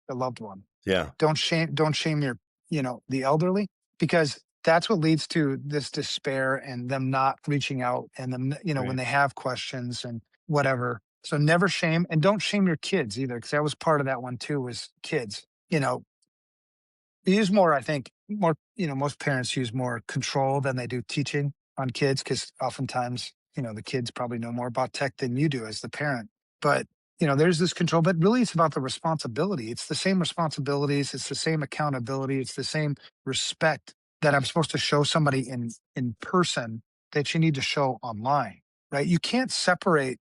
the loved one. Yeah. Don't shame your, the elderly, because that's what leads to this despair and them not reaching out and them, when Right. they have questions and whatever. So never shame, and don't shame your kids either, because that was part of that one too, was kids. They use more, I think, most parents use more control than they do teaching on kids, because oftentimes, the kids probably know more about tech than you do as the parent. But, there's this control, but really it's about the responsibility. It's the same responsibilities, it's the same accountability, it's the same respect that I'm supposed to show somebody in person that you need to show online, right? You can't separate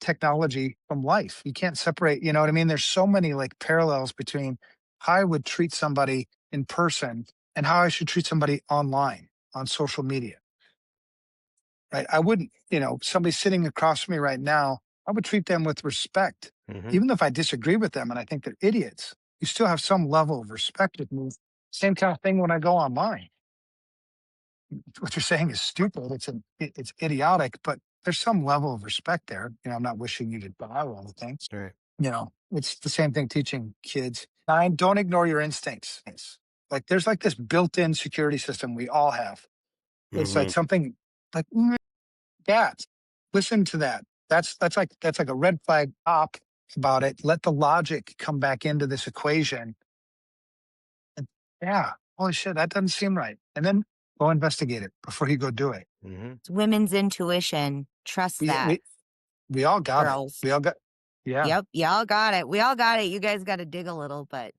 technology from life. You can't separate, you know what I mean? There's so many like parallels between how I would treat somebody in person and how I should treat somebody online on social media, right? I wouldn't, somebody sitting across from me right now, I would treat them with respect, Mhm. even if I disagree with them and I think they're idiots. you still have some level of respect with me. Same kind of thing when I go online. What you're saying is stupid. It's idiotic, but there's some level of respect there. I'm not wishing you to die or anything. Right. It's the same thing teaching kids. 9, don't ignore your instincts. Like there's like this built-in security system we all have. It's like something like that. Listen to that. That's like a red flag up about it. Let the logic come back into this equation. And yeah, holy shit, that doesn't seem right. And then go investigate it before you go do it. It's women's intuition. Trust We that, we, we all got girls. it. We all got yeah. Yep, y'all got it. We all got it. You guys got to dig a little, but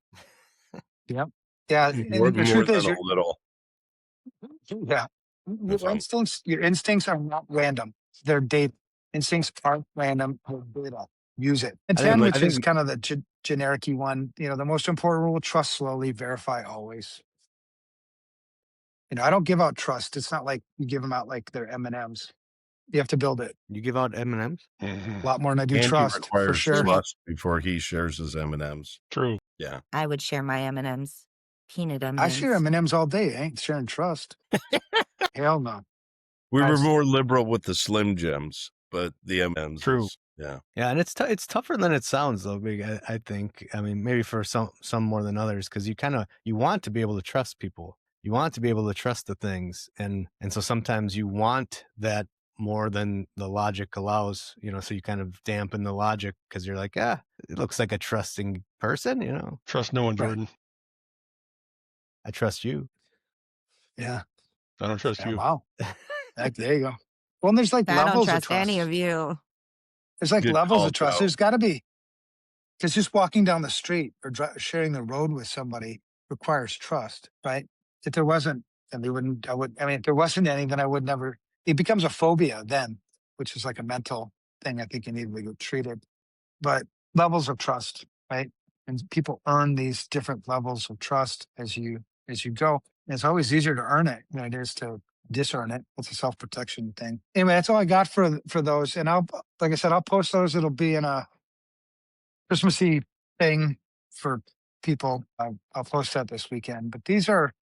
Yep. Yeah. More, And the more truth than is a little. yeah. If I'm Your instincts are not random. They're data. Instincts aren't random. They're data. Use it. And I think 10, I which is think kind of the generic-y one, the most important rule, trust slowly, verify always. I don't give out trust. It's not like you give them out like they're M&Ms. You have to build it. you give out M&Ms. A lot more than I do Andy trust, for requires sure. trust before he shares his M&Ms. True. Yeah. I would share my M&Ms. Peanut M&Ms. I share M&Ms all day. I ain't sharing trust. Hell no. We were Guys- more liberal with the Slim Jims, but the M&Ms True. is, yeah. Yeah, and it's tougher than it sounds though. I think. I mean, maybe for some more than others, because you want to be able to trust people. You want to be able to trust the things, and so sometimes you want that more than the logic allows. So you kind of dampen the logic because you're like, it looks like a trusting person. Trust no one, Right. Jordan. I trust you. Yeah. I don't trust Yeah, you. wow. There you go. Well, and there's like I don't levels of trust trust. any of you. There's like Good levels call, of trust. Joe. There's got to be, because just walking down the street or sharing the road with somebody requires trust, right? If there wasn't, then if there wasn't any, then I would never, it becomes a phobia then, which is like a mental thing I think you need to get treated. But levels of trust, right? And people earn these different levels of trust as you go. And it's always easier to earn it than it is to disearn it. It's a self-protection thing. Anyway, that's all I got for those. And like I said, I'll post those. It'll be in a Christmassy thing for people. I'll post that this weekend. But these are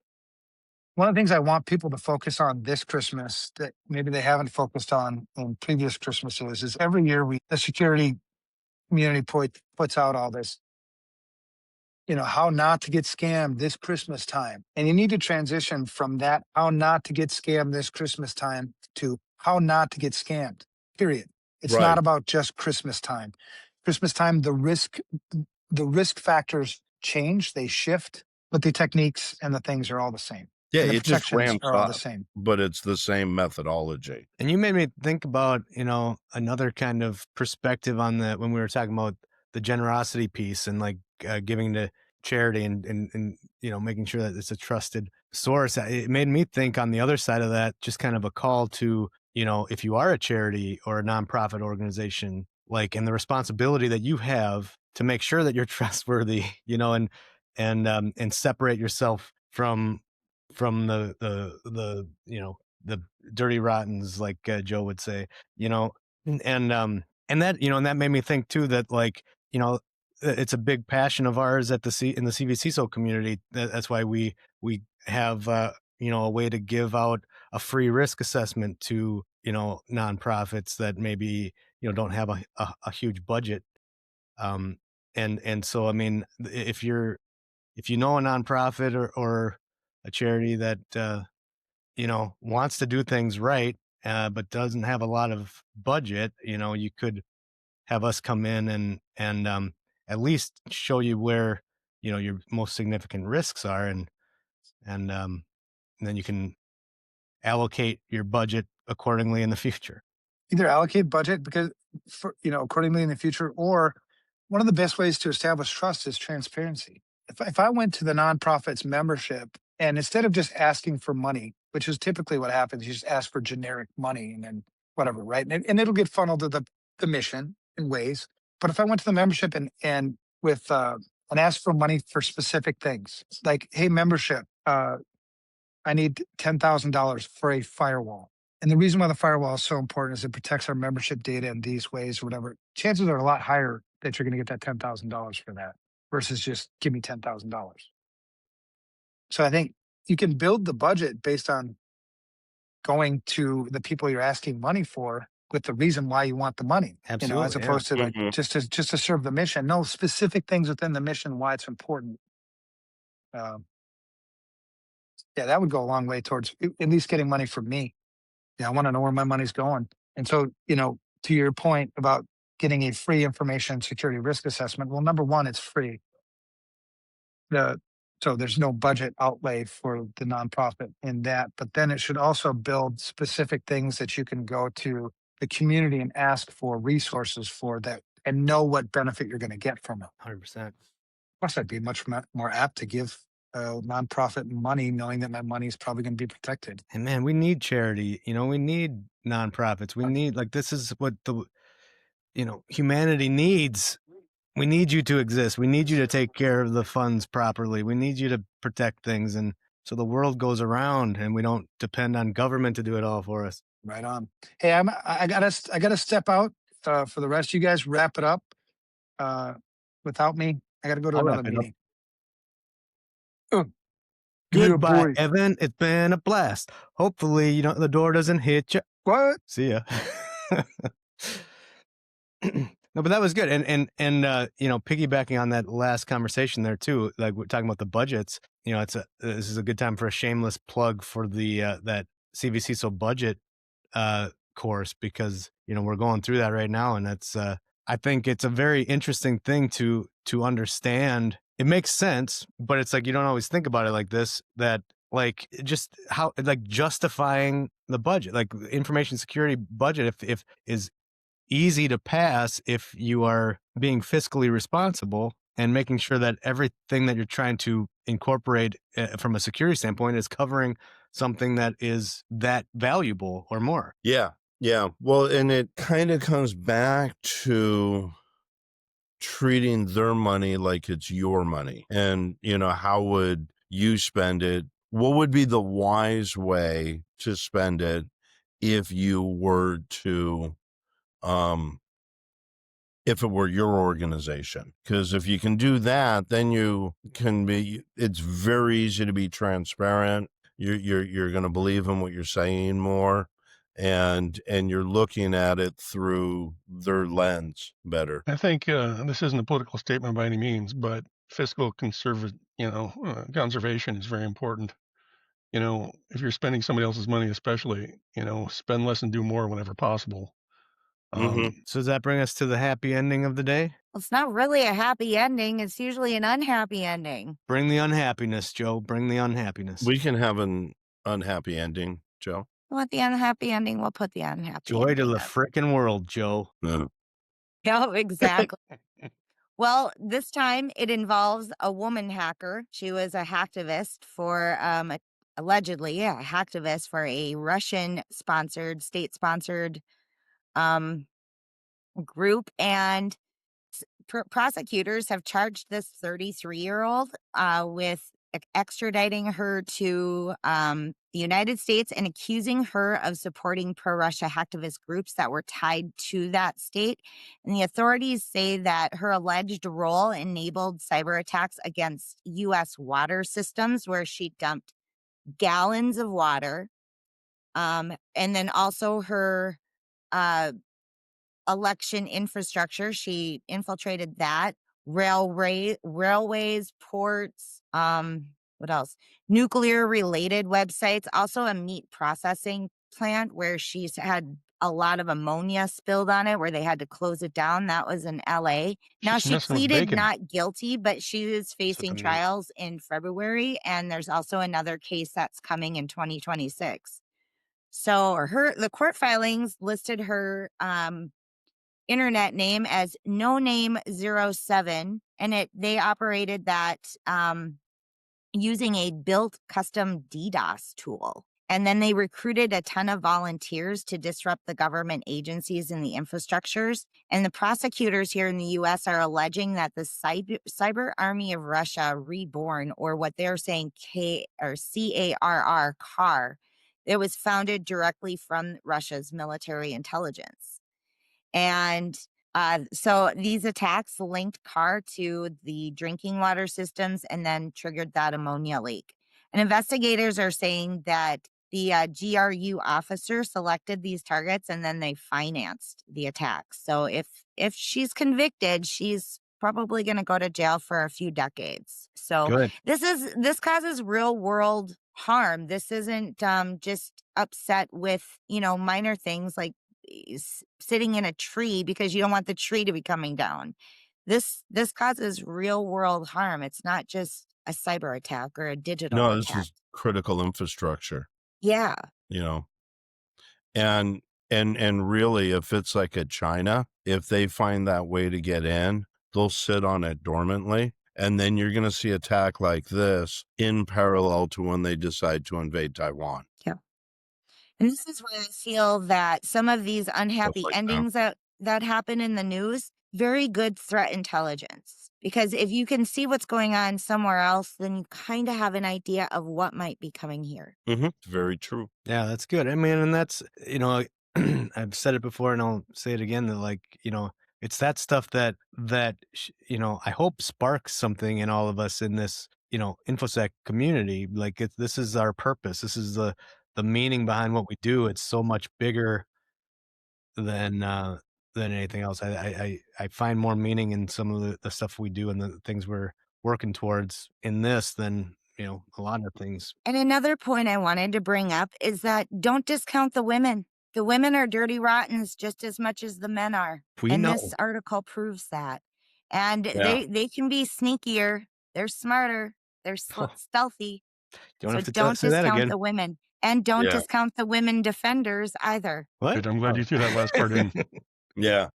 one of the things I want people to focus on this Christmas that maybe they haven't focused on in previous Christmases. Is every year the security community puts out all this, how not to get scammed this Christmas time. And you need to transition from that, how not to get scammed this Christmas time, to how not to get scammed, period. It's Right. not about just Christmas time. Christmas time, the risk factors change, they shift, but the techniques and the things are all the same. Yeah, And the it just protections ramps are all the up, same. but it's the same methodology. And you made me think about, another kind of perspective on when we were talking about the generosity piece and like giving to charity and making sure that it's a trusted source. It made me think on the other side of that, just kind of a call to, if you are a charity or a nonprofit organization, like, and the responsibility that you have to make sure that you're trustworthy, and separate yourself from the the dirty rottens, like Joe would say, and that and that made me think too that, like, it's a big passion of ours in the CVCISO community. That's why we have a way to give out a free risk assessment to nonprofits that maybe don't have a huge budget. And so, I mean, if you know a nonprofit or a charity that wants to do things right, but doesn't have a lot of budget, you could have us come in and at least show you where your most significant risks are, and then you can allocate your budget accordingly in the future. Either allocate budget accordingly in the future, or one of the best ways to establish trust is transparency. If I went to the nonprofit's membership and instead of just asking for money, which is typically what happens, you just ask for generic money and then whatever, right? And it'll get funneled to the mission in ways. But if I went to the membership and asked for money for specific things, like, hey, membership, I need $10,000 for a firewall. And the reason why the firewall is so important is it protects our membership data in these ways or whatever. Chances are a lot higher that you're going to get that $10,000 for that. versus just give me $10,000. So I think you can build the budget based on going to the people you're asking money for with the reason why you want the money, as Absolutely, yeah. opposed to like Mhm. just to serve the mission. No specific things within the mission why it's important. Um, yeah, that would go a long way towards at least getting money from me. Yeah, I want to know where my money's going. And so, to your point about getting a free information security risk assessment, well, number one, it's free. The so there's no budget outlay for the nonprofit in that, but then it should also build specific things that you can go to the community and ask for resources for that and know what benefit you're going to get from it. 100%. Plus, I'd be much more apt to give a nonprofit money knowing that my money is probably going to be protected. And man, we need charity. We need nonprofits. We need, like, this is what humanity needs. We need you to exist. We need you to take care of the funds properly. We need you to protect things. And so the world goes around and we don't depend on government to do it all for us. Right on. Hey, I gotta step out. For the rest of you guys, wrap it up. Without me, I gotta go to I'll another wrap it up. meeting. Yeah, Goodbye, boy. Evan. It's been a blast. Hopefully, the door doesn't hit you. What? See ya. No, but that was good. And piggybacking on that last conversation there too, like we're talking about the budgets, this is a good time for a shameless plug for the that CVCISO budget course, because we're going through that right now, and that's I think it's a very interesting thing to understand. It makes sense, but it's like you don't always think about it like this, that like just how like justifying the budget, like information security budget, if is easy to pass if you are being fiscally responsible and making sure that everything that you're trying to incorporate from a security standpoint is covering something that is that valuable or more. Yeah. Yeah. Well, and it kind of comes back to treating their money like it's your money. And, how would you spend it? What would be the wise way to spend it if you were to, if it were your organization? Because if you can do that, then it's very easy to be transparent. You're going to believe in what you're saying more, and you're looking at it through their lens better. I think this isn't a political statement by any means, but fiscal conservation is very important. If you're spending somebody else's money, especially, spend less and do more whenever possible. So does that bring us to the happy ending of the day? Well, it's not really a happy ending. It's usually an unhappy ending. Bring the unhappiness, Joe. Bring the unhappiness. We can have an unhappy ending, Joe. You want the unhappy ending? We'll put the unhappy Joy ending to the up. frickin' world, Joe. No. Yeah, exactly. Well, this time it involves a woman hacker. She was a hacktivist for allegedly, a hacktivist for a Russian state-sponsored group, and prosecutors have charged this 33-year-old with extraditing her to the United States and accusing her of supporting pro-Russia hacktivist groups that were tied to that state. And the authorities say that her alleged role enabled cyber attacks against U.S. water systems, where she dumped gallons of water. And then also her election infrastructure. She infiltrated that. Railways, ports, what else? Nuclear related websites, also a meat processing plant where she's had a lot of ammonia spilled on it, where they had to close it down. That was in LA. Now, She's she messing with pleaded bacon. not guilty, but she is facing meat. trials in February, and there's also another case that's coming in 2026. So the court filings listed her internet name as no name 07, and they operated that using a built custom DDoS tool. And then they recruited a ton of volunteers to disrupt the government agencies and the infrastructures. And the prosecutors here in the U.S. are alleging that the cyber army of Russia reborn, or what they're saying CARR, it was founded directly from Russia's military intelligence. And So these attacks linked car to the drinking water systems and then triggered that ammonia leak. And investigators are saying that the GRU officer selected these targets and then they financed the attacks. So if she's convicted, she's probably going to go to jail for a few decades. So Good. this causes real world harm. This isn't just upset with, minor things like sitting in a tree because you don't want the tree to be coming down. This causes real world harm. It's not just a cyber attack or a digital No, this attack. is critical infrastructure, Yeah. you know. And really, if it's like a China, if they find that way to get in, they'll sit on it dormantly. And then you're going to see attack like this in parallel to when they decide to invade Taiwan. Yeah. And this is where I feel that some of these unhappy like that. endings that happen in the news, very good threat intelligence. Because if you can see what's going on somewhere else, then you kind of have an idea of what might be coming here. Very true. Yeah, that's good. I mean, and that's, I've said it before and I'll say it again that it's that stuff that I hope sparks something in all of us in this, InfoSec community. Like this is our purpose. This is the meaning behind what we do. It's so much bigger than anything else. I find more meaning in some of the stuff we do and the things we're working towards in this than, a lot of things. And another point I wanted to bring up is that don't discount the women. The women are dirty rottens just as much as the men are. We know. This article proves that. And Yeah. they can be sneakier. They're smarter. They're stealthy. Don't So have to don't say that discount again. the women. And don't Yeah. discount the women defenders either. What? Good, I'm glad you threw that last part in. Yeah.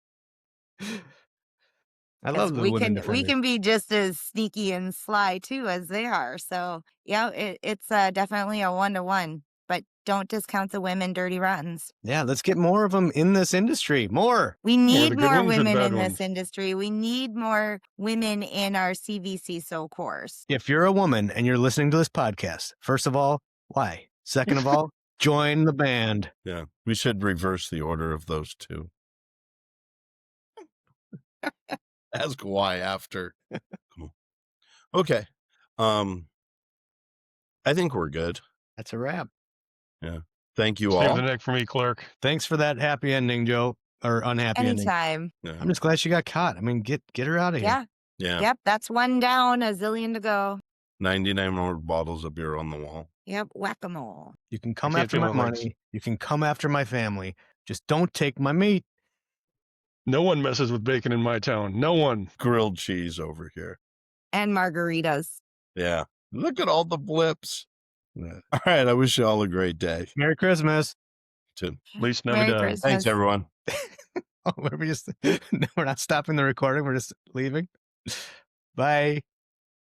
I 'Cause love the we women can defenders. be just as sneaky and sly too as they are. So yeah, it's definitely a 1-to-1. But don't discount the women dirty rottens. Yeah, let's get more of them in this industry. More. We More of need the good more ones or the women bad in ones? this industry. We need more women in our CVCISO course. If you're a woman and you're listening to this podcast, first of all, why? Second of all, join the band. Yeah. We should reverse the order of those two. Ask why after. Cool. Okay. I think we're good. That's a wrap. Yeah. Thank you Save all. the neck for me, clerk. Thanks for that happy ending, Joe, or unhappy ending. Anytime. Yeah. I'm just glad she got caught. I mean, get her out of here. Yeah. Yeah. Yep. That's one down, a zillion to go. 99 more bottles of beer on the wall. Yep. Whack-a-mole. You can come can't after feel my my legs. money. You can come after my family. Just don't take my meat. No one messes with bacon in my town. No one. Grilled cheese over here. And margaritas. Yeah. Look at all the blips. Yeah. All right. I wish you all a great day. Merry Christmas. Too. At least Merry Navidad. Christmas. Thanks, everyone. Oh, we're not stopping the recording. We're just leaving. Bye.